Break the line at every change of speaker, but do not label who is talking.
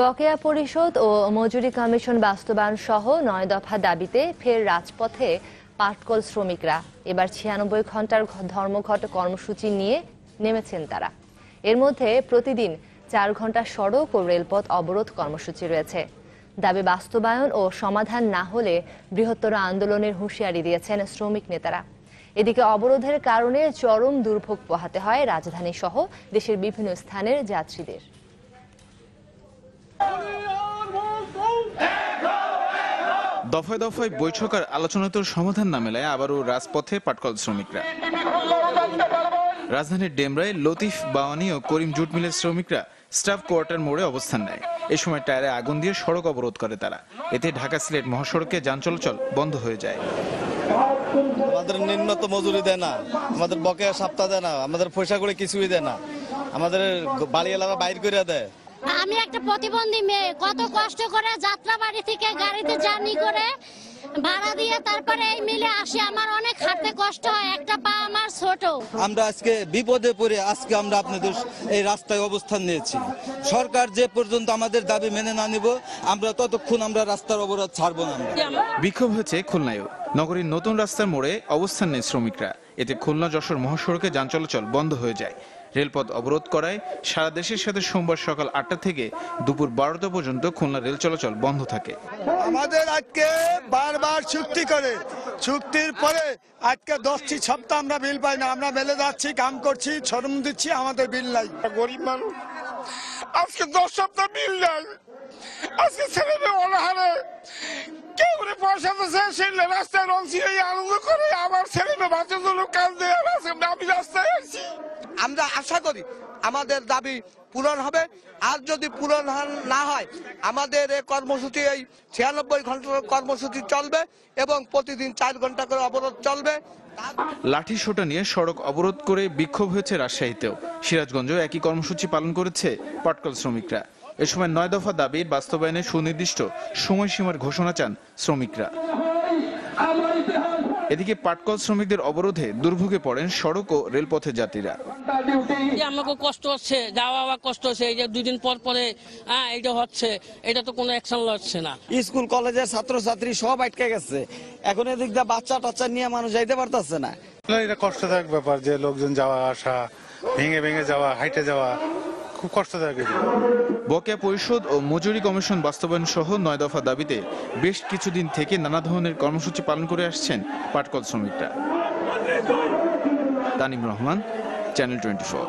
বকেয়া পরিশোধ ও মজুরি কমিশন বাস্তবায়ন সহ ৯ দফা দাবিতে ফের রাজপথে পাটকল শ্রমিকরা। এবার ৯৬ ঘন্টার ধর্মঘট কর্মসূচি নিয়ে নেমেছেন তারা। এর মধ্যে প্রতিদিন ৪ ঘন্টা সড়ক ও রেলপথ অবরোধ কর্মসূচি রয়েছে। দাবি বাস্তবায়ন ও সমাধান না হলে বৃহত্তর আন্দোলনের হুঁশিয়ারি দিয়েছেন শ্রমিক নেতারা। এদিকে অবরোধের কারণে চরম দুর্ভোগ পোহাতে হয় রাজধানী সহ দেশের বিভিন্ন স্থানের যাত্রীদের।
দফায় দফায় বৈঠক আর আলোচনাতেও সমাধান না মেলায় আবারও রাজপথে পাটকল শ্রমিকরা। রাজধানীর ডেমরায় লতিফ, বাওয়ানি ও করিম জুট মিলের শ্রমিকরা স্টাফ কোয়ার্টার মোড়ে অবস্থান নেয়। এ সময় টায়ারে আগুন দিয়ে সড়ক অবরোধ করে তারা। এতে ঢাকা সিলেট মহাসড়কে যান চলাচল বন্ধ হয়ে যায়।
আমাদের নিম্নত মজুরি দেয় না, আমাদের বকেয়া সপ্তাহ দেয় না, আমাদের পয়সা করে কিছুই দেয় না, আমাদের বাড়ি এলাকা বাইর করে দেয়।
আমি একটা প্রতিবন্ধী মেয়ে, কত কষ্ট করে যাত্রা বাড়ি থেকে গাড়িতে জার্নি করে ভাড়া দিয়ে তারপরে এই মিলে আসি। আমার অনেক হাঁটতে কষ্ট হয়, একটা পা আমার ছোট।
আমরা আজকে বিপদে পড়ে আজকে আমরা আপনাদের এই রাস্তায় অবস্থান নিয়েছি। সরকার যে পর্যন্ত আমাদের দাবি মেনে না নিব, আমরা ততক্ষণ আমরা রাস্তার অবরোধ ছাড়বো না।
বিক্ষোভ হয়েছে খুলনায়ও। নগরীর নতুন রাস্তার মোড়ে অবস্থান নেয় শ্রমিকরা। এতে খুলনা যশোর মহাসড়কে যান চলাচল বন্ধ হয়ে যায়। রেলপথ অবরোধ করায় সারা দেশের সাথে সোমবার সকাল ৮টা থেকে দুপুর ১২টা পর্যন্ত খুলনা রেল চলাচল বন্ধ থাকে।
আমাদের আজকে বারবার চুক্তি করে, চুক্তির পরে আজকে 10টি সপ্তাহ আমরা বিল পাই না। আমরা মেলে যাচ্ছি, কাম করছি, শ্রম দিচ্ছি, আমাদের বিল নাই।
গরিব মানুষ, আজকে 10 সপ্তাহ বিল নাই। আজকে ছেলে মেয়ে অনাহারে, কেউ পয়সা দিচ্ছে, সেই রাস্তায় রং ছিঁড়ে আনন্দ করে। আমার ছেলে মেয়ে বাঁচার জন্য কাজ দেয়, আমি রাস্তায় আসছি।
আমরা আশা করি আমাদের দাবি পূরণ হবে। আর যদি পূরণ না হয় আমাদের এই কর্মসূচি, এই ৯৬ ঘন্টার কর্মসূচি চলবে এবং প্রতিদিন ৪ ঘন্টা করে অবরোধ চলবে।
লাঠি সোটা নিয়ে সড়ক অবরোধ করে বিক্ষোভ হয়েছে রাজশাহীতেও। সিরাজগঞ্জেও একই কর্মসূচি পালন করেছে পাটকল শ্রমিকরা। এ সময় ৯ দফা দাবির বাস্তবায়নে সুনির্দিষ্ট সময়সীমার ঘোষণা চান শ্রমিকরা। এদিকে পাটকল শ্রমিকদের অবরোধে দুর্ভোগে পড়েন সড়ক ও রেলপথের যাত্রীরা।
আমাকে কষ্ট হচ্ছে, যাওয়া কষ্ট হচ্ছে। এই যে 2 দিন পর পরে এইটা হচ্ছে, এটা তো কোনো অ্যাকশন হচ্ছে না।
স্কুল কলেজের ছাত্রছাত্রী সব আটকে গেছে। এখন এদিক দিয়ে বাচ্চা টাচ্চা নিয়ে মানুষ যাইতে পারতেছে না।
এটা কষ্টদায়ক ব্যাপার যে লোকজন যাওয়া আসা, ভেঙে ভেঙে যাওয়া, হাইটে যাওয়া খুব কষ্টদায়ক।
বকেয়া পরিশোধ ও মজুরি কমিশন বাস্তবায়ন সহ ৯ দফা দাবিতে বেশ কিছুদিন থেকে নানা ধরনের কর্মসূচি পালন করে আসছেন পাটকল শ্রমিকরা। তানিম রহমান, চ্যানেল 24।